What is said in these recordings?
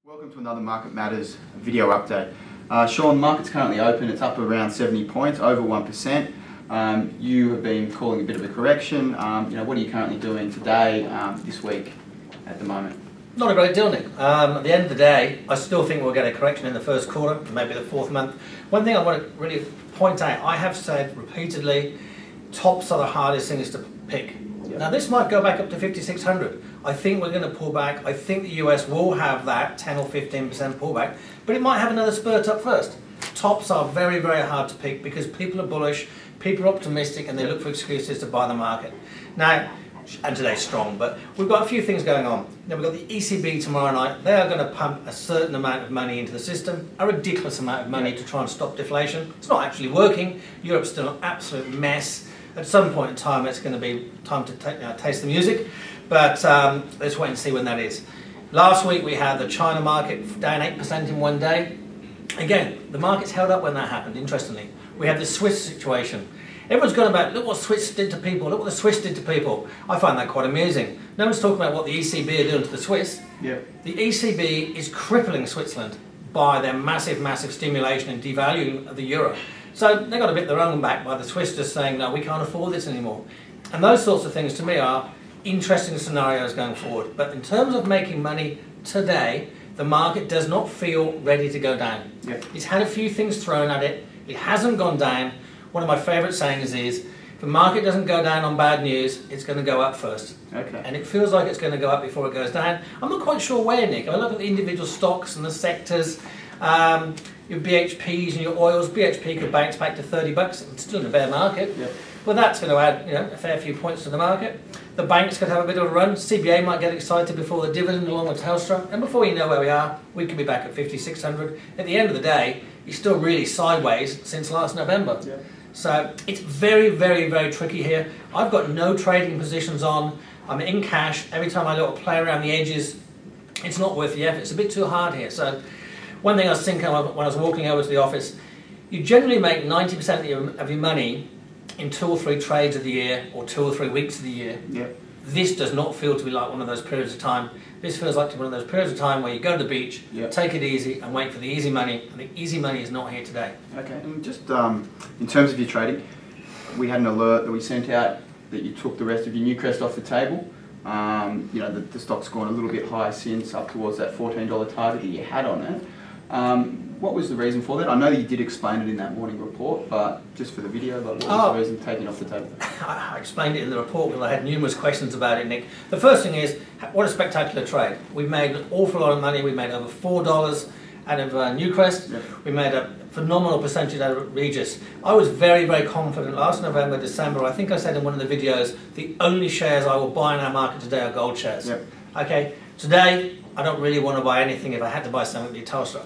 Welcome to another Market Matters video update. Sean, market's currently open. It's up around 70 points, over 1%. You have been calling a bit of a correction. What are you currently doing today, this week, at the moment? Not a great deal, Nick. At the end of the day, I still think we'll get a correction in the first quarter, maybe the fourth month. One thing I want to really point out, I have said repeatedly, tops are the hardest things to pick. Yep. Now this might go back up to 5,600. I think we're going to pull back. I think the US will have that 10 or 15% pullback, but it might have another spurt up first. Tops are very, very hard to pick because people are bullish, people are optimistic, and they look for excuses to buy the market. Now, and today's strong, but we've got a few things going on. Now we've got the ECB tomorrow night. They are going to pump a certain amount of money into the system, a ridiculous amount of money to try and stop deflation. It's not actually working. Europe's still an absolute mess. At some point in time, it's going to be time to taste the music, but let's wait and see when that is. Last week we had the China market down 8% in one day. Again, the market's held up when that happened, interestingly. We had the Swiss situation. Everyone's gone about, look what Swiss did to people, look what the Swiss did to people. I find that quite amusing. No one's talking about what the ECB are doing to the Swiss. Yeah. The ECB is crippling Switzerland by their massive, massive stimulation and devaluing of the euro. So they got a bit their own back by the Swiss just saying, no, we can't afford this anymore. And those sorts of things to me are interesting scenarios going forward. But in terms of making money today, the market does not feel ready to go down. Yeah. It's had a few things thrown at it. It hasn't gone down. One of my favourite sayings is, if the market doesn't go down on bad news, it's going to go up first. Okay. And it feels like it's going to go up before it goes down. I'm not quite sure where, Nick. I look at the individual stocks and the sectors. Your BHPs and your oils, BHP could bounce back to 30 bucks. It's still in a bear market. Yep. Well, that's going to add a fair few points to the market. The banks could have a bit of a run. CBA might get excited before the dividend along with Telstra. And before you know where we are, we could be back at 5,600. At the end of the day, you're still really sideways since last November. Yep. So it's very, very, very tricky here. I've got no trading positions on. I'm in cash. Every time I little play around the edges, it's not worth the effort. It's a bit too hard here. So one thing I was thinking when I was walking over to the office, you generally make 90% of your money in 2 or 3 trades of the year or 2 or 3 weeks of the year. Yep. This does not feel to be like one of those periods of time. This feels like one of those periods of time where you go to the beach, yep, take it easy and wait for the easy money, and the easy money is not here today. Okay, and just in terms of your trading, we had an alert that we sent out that you took the rest of your Newcrest off the table. The stock's gone a little bit higher since, up towards that $14 target that you had on it. What was the reason for that? I know that you did explain it in that morning report, but just for the video, what was the reason taking it off the table? I explained it in the report because I had numerous questions about it, Nick. The first thing is, what a spectacular trade. We've made an awful lot of money. We made over $4 out of Newcrest. Yep. We made a phenomenal percentage out of Regis. I was very, very confident last November, December. I think I said in one of the videos, the only shares I will buy in our market today are gold shares. Yep. Okay, today I don't really want to buy anything. If I had to buy something, it'd be Telstra.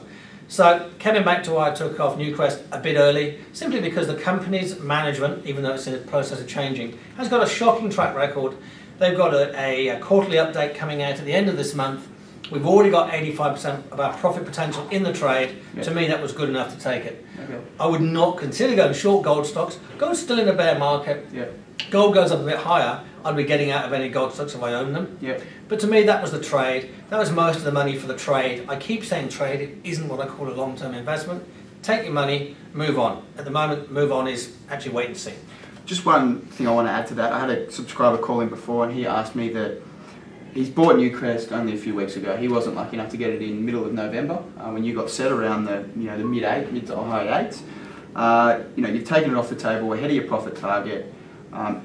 So coming back to why I took off Newcrest a bit early, simply because the company's management, even though it's in the process of changing, has got a shocking track record. They've got a quarterly update coming out at the end of this month. We've already got 85% of our profit potential in the trade. Yep. To me, that was good enough to take it. Okay. I would not consider going short gold stocks. Gold's still in a bear market. Yep. Gold goes up a bit higher, I'd be getting out of any gold stocks if I own them. Yep. But to me, that was the trade. That was most of the money for the trade. I keep saying trade, it isn't what I call a long-term investment. Take your money, move on. At the moment, move on is actually wait and see. Just one thing I want to add to that. I had a subscriber call in before and he asked me that he's bought Newcrest only a few weeks ago. He wasn't lucky enough to get it in the middle of November when you got set around the mid to high 8s. You've taken it off the table ahead of your profit target.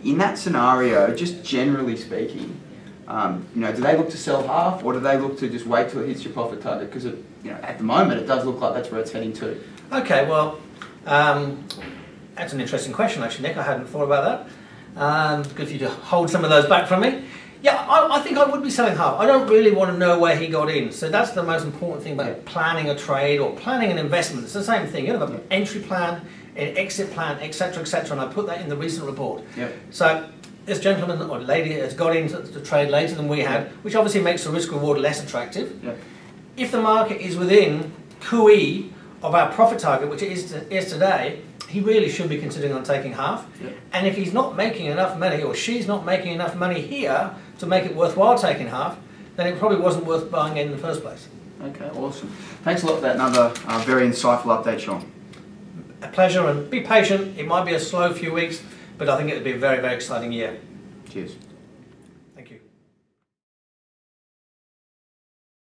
In that scenario, just generally speaking, do they look to sell half or do they look to just wait till it hits your profit target? Because at the moment it does look like that's where it's heading to. Okay, well, that's an interesting question actually, Nick. I hadn't thought about that. Good for you to hold some of those back from me. Yeah, I think I would be selling half. I don't really want to know where he got in. So that's the most important thing about planning a trade or planning an investment. It's the same thing. You have an entry plan, an exit plan, etc., etc. And I put that in the recent report. Yep. So this gentleman or lady has got into the trade later than we had, which obviously makes the risk reward less attractive. Yep. If the market is within QE of our profit target, which it is today, he really should be considering on taking half. Yep. And if he's not making enough money or she's not making enough money here to make it worthwhile taking half, then it probably wasn't worth buying in the first place. Okay, awesome. Thanks a lot for that. Another very insightful update, Sean. A pleasure, and be patient. It might be a slow few weeks, but I think it'll be a very, very exciting year. Cheers. Thank you.